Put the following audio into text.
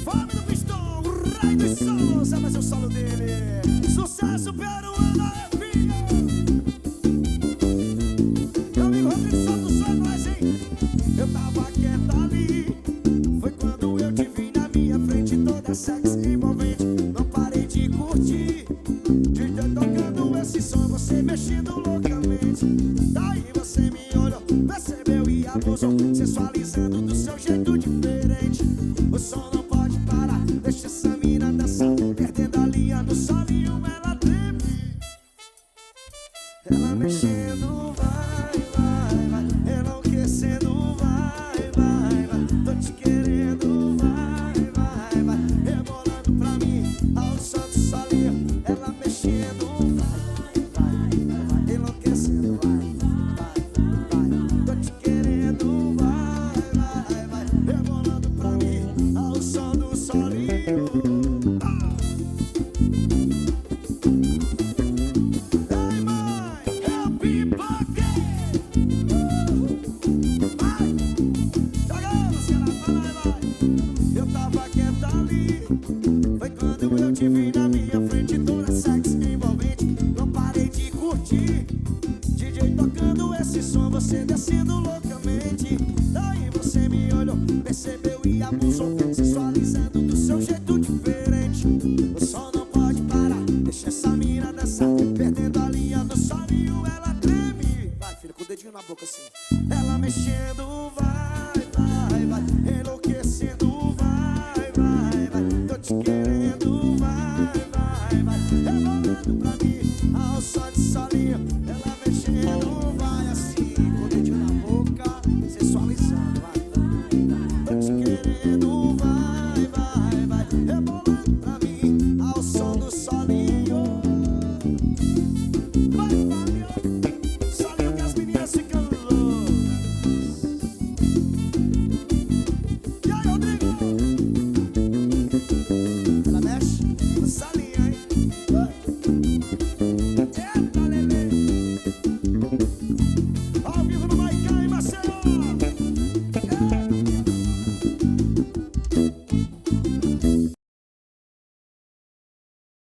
Fome do Pistão, o Rai dos Souza, mas é o solo dele. Sucesso peruano, é filho. Meu amigo Rodrigo, solta o som, nós, hein? Eu tava quieta ali, foi quando eu te vi na minha frente, toda sexy e envolvente. Não parei de curtir, DJ tocando esse som, você mexendo loucamente. Daí você me olhou, percebeu e abusou, sensualizando do seu jeito diferente. O som não pode parar, deixa essa mina dançar, perdendo a linha no solinho, ela treme. Ela mexendo, vai, vai, vai, enlouquecendo, vai, vai, vai. Tô te querendo, vai, vai, vai, rebolando pra mim ao som do solinho. Ela mexendo, vai, vai, vai, enlouquecendo, vai, vai, vai. Tô te querendo, vai, vai, vai, rebolando pra mim ao som do solinho. Ei, mãe, eu pipoquei. Vai, joga, Luciana, vai, vai. Eu tava quieta ali, foi quando eu te vi na minha frente, toda sexy envolvente. Não parei de curtir, DJ tocando esse som, você descendo loucamente. Daí você me olhou, percebeu e abusou, sensualizando do seu jeito diferente. O som não pode parar, deixa essa mina dançar, perdendo a linha no solinho, ela treme. Vai, filha, com o dedinho na boca assim. Ela mexendo, vai, vai, vai, enlouquecendo, vai, vai, vai. Tô te querendo, vai, vai, vai, rebolando pra mim ao som de solinho. Ela mexendo, vai assim, com o dedinho na